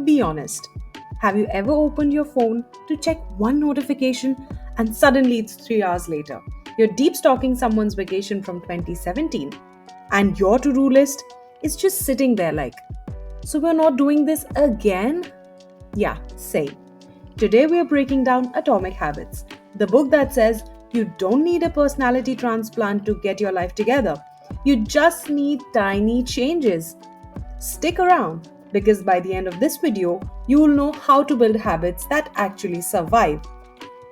Be honest. Have you ever opened your phone to check one notification and suddenly it's 3 hours later? You're deep stalking someone's vacation from 2017 and your to do list is just sitting there like, so we're not doing this again? Yeah, same. Today we are breaking down Atomic Habits, the book that says you don't need a personality transplant to get your life together. You just need tiny changes. Stick around because by the end of this video, you will know how to build habits that actually survive.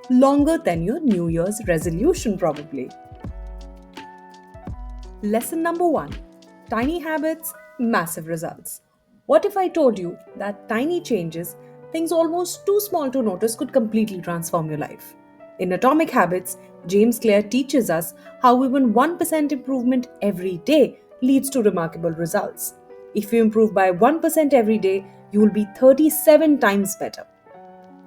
Longer than your New Year's resolution, probably. Lesson number 1: Tiny habits, massive results. What if I told you that tiny changes, things almost too small to notice, could completely transform your life? In Atomic Habits, James Clear teaches us how even 1% improvement every day leads to remarkable results. If you improve by 1% every day, you will be 37 times better.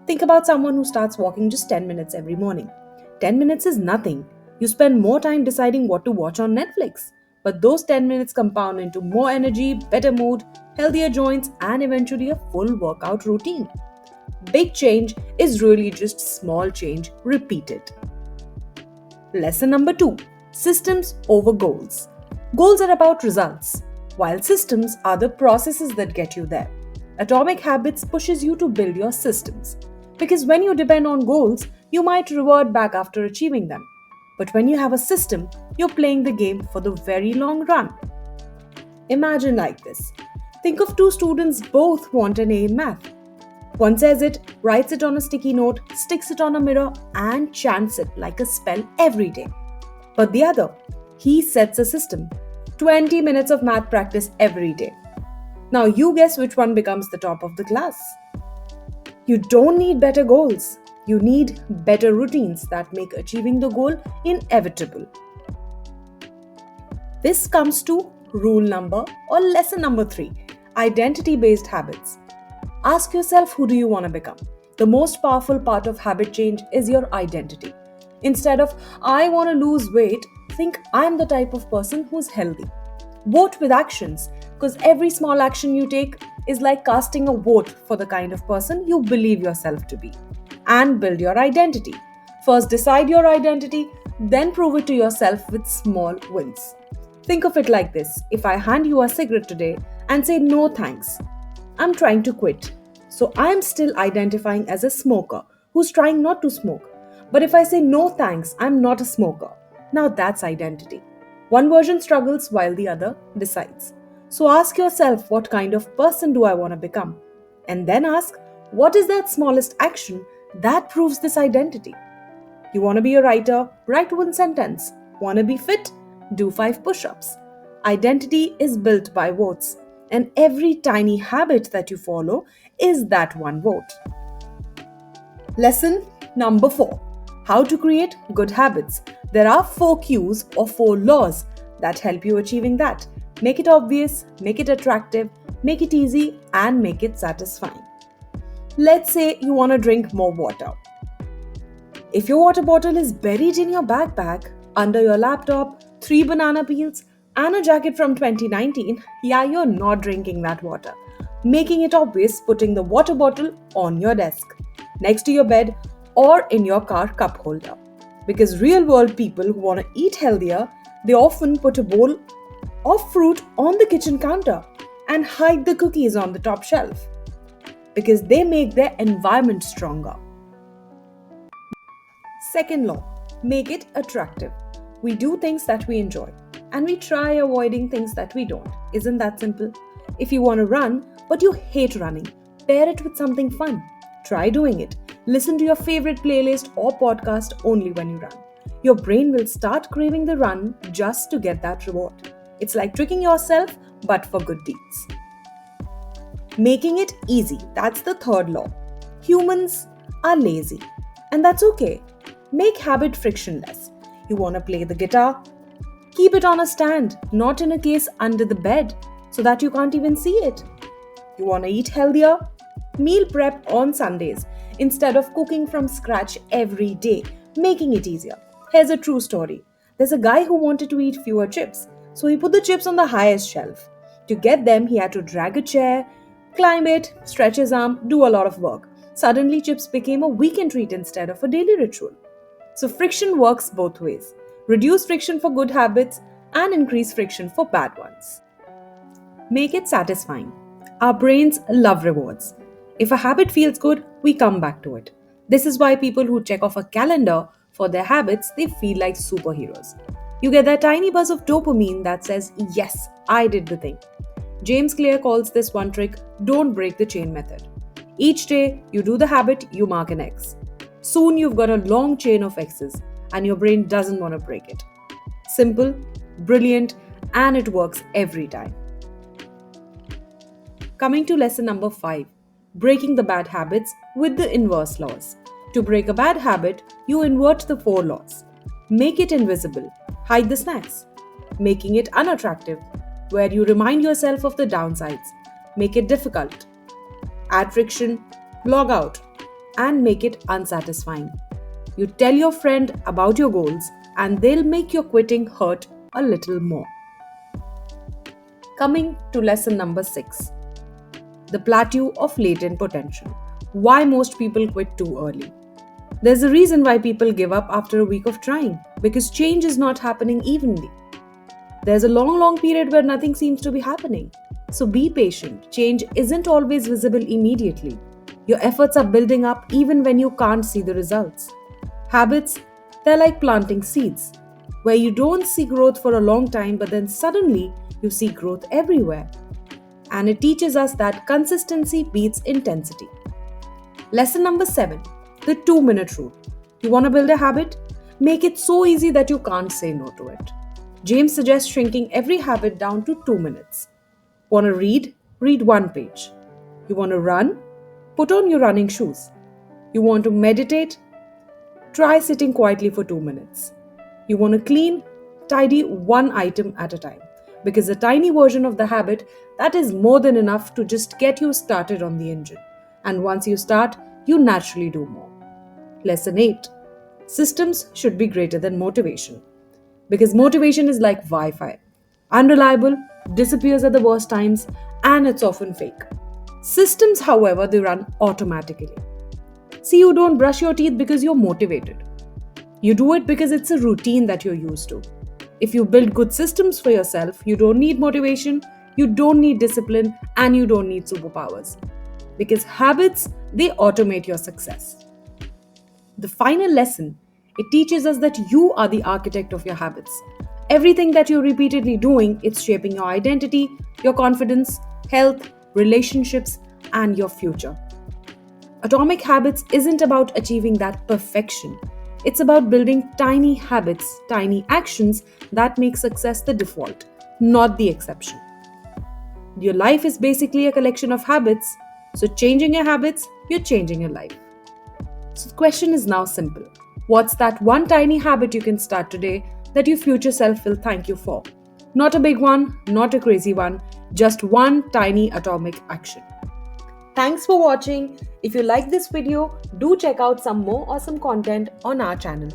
Think about someone who starts walking just 10 minutes every morning. 10 minutes is nothing. You spend more time deciding what to watch on Netflix. But those 10 minutes compound into more energy, better mood, healthier joints, and eventually a full workout routine. Big change is really just small change repeated. Lesson number 2: Systems over goals. Goals are about results, while systems are the processes that get you there. Atomic Habits pushes you to build your systems. Because when you depend on goals, you might revert back after achieving them. But when you have a system, you're playing the game for the very long run. Imagine like this. Think of two students both want an A in math. One says it, writes it on a sticky note, sticks it on a mirror, and chants it like a spell every day. But the other, he sets a system: 20 minutes of math practice every day. Now you guess which one becomes the top of the class. You don't need better goals. You need better routines that make achieving the goal inevitable. This comes to rule number or lesson number 3: identity based habits. Ask yourself, who do you want to become? The most powerful part of habit change is your identity. Instead of, I want to lose weight, think, I'm the type of person who's healthy. Vote with actions, because every small action you take is like casting a vote for the kind of person you believe yourself to be. And build your identity. First, decide your identity, then prove it to yourself with small wins. Think of it like this: if I hand you a cigarette today and say no thanks, I'm trying to quit. So I'm still identifying as a smoker who's trying not to smoke. But if I say no thanks, I'm not a smoker. Now that's identity. One version struggles while the other decides. So ask yourself, what kind of person do I want to become? And then ask, what is that smallest action that proves this identity? You want to be a writer? Write one sentence. Want to be fit? Do 5 push ups. Identity is built by votes, and every tiny habit that you follow is that one vote. Lesson number 4: How to create good habits. There are 4 cues or 4 laws that help you achieving that. Make it obvious, make it attractive, make it easy, and make it satisfying. Let's say you want to drink more water. If your water bottle is buried in your backpack, under your laptop, 3 banana peels, and a jacket from 2019, yeah, you're not drinking that water. Making it obvious, putting the water bottle on your desk, next to your bed, or in your car cup holder. Because real world people who want to eat healthier, they often put a bowl of fruit on the kitchen counter and hide the cookies on the top shelf. Because they make their environment stronger. Second law: make it attractive. We do things that we enjoy, and we try avoiding things that we don't. Isn't that simple? If you want to run, but you hate running, pair it with something fun. Try doing it. Listen to your favorite playlist or podcast only when you run. Your brain will start craving the run just to get that reward. It's like tricking yourself, but for good deeds. Making it easy. That's the third law. Humans are lazy, and that's okay. Make habit frictionless. You want to play the guitar? Keep it on a stand, not in a case under the bed, so that you can't even see it. You want to eat healthier? Meal prep on Sundays instead of cooking from scratch every day, making it easier. Here's a true story. There's a guy who wanted to eat fewer chips, so he put the chips on the highest shelf. To get them, he had to drag a chair, Climb it, stretch his arm, do a lot of work. Suddenly, chips became a weekend treat instead of a daily ritual. So, friction works both ways: reduce friction for good habits and increase friction for bad ones. Make it satisfying. Our brains love rewards. If a habit feels good, we come back to it. This is why people who check off a calendar for their habits, they feel like superheroes. You get that tiny buzz of dopamine that says, "Yes, I did the thing." James Clear calls this one trick "don't break the chain method." Each day you do the habit, you mark an X. Soon you've got a long chain of X's and your brain doesn't want to break it. Simple, brilliant, and it works every time. Coming to lesson number 5: breaking the bad habits with the inverse laws. To break a bad habit, you invert the 4 laws. Make it invisible, hide the snacks. Making it unattractive, where you remind yourself of the downsides. Make it difficult. Add friction, log out, and make it unsatisfying. You tell your friend about your goals, and they'll make your quitting hurt a little more. Coming to lesson number 6: the plateau of latent potential. Why most people quit too early. There's a reason why people give up after a week of trying, because change is not happening evenly. There's a long period where nothing seems to be happening. So be patient. Change isn't always visible immediately. Your efforts are building up even when you can't see the results. Habits, they're like planting seeds, where you don't see growth for a long time, but then suddenly you see growth everywhere. And it teaches us that consistency beats intensity. Lesson number 7: the 2-minute rule. You want to build a habit? Make it so easy that you can't say no to it. James suggests shrinking every habit down to 2 minutes. Want to read? Read 1 page. You want to run? Put on your running shoes. You want to meditate? Try sitting quietly for 2 minutes. You want to clean? Tidy 1 item at a time. Because a tiny version of the habit, that is more than enough to just get you started on the engine. And once you start, you naturally do more. Lesson 8: systems should be greater than motivation. Because motivation is like Wi Fi: unreliable, disappears at the worst times, and it's often fake. Systems, however, they run automatically. See, you don't brush your teeth because you're motivated. You do it because it's a routine that you're used to. If you build good systems for yourself, you don't need motivation, you don't need discipline, and you don't need superpowers. Because habits, they automate your success. The final lesson: it teaches us that you are the architect of your habits. Everything that you're repeatedly doing, it's shaping your identity, your confidence, health, relationships, and your future. Atomic Habits isn't about achieving that perfection. It's about building tiny habits, tiny actions that make success the default, not the exception. Your life is basically a collection of habits, so changing your habits, you're changing your life. So the question is now simple: what's that one tiny habit you can start today that your future self will thank you for? Not a big one, not a crazy one, just one tiny atomic action. Thanks for watching. If you like this video, do check out some more awesome content on our channel.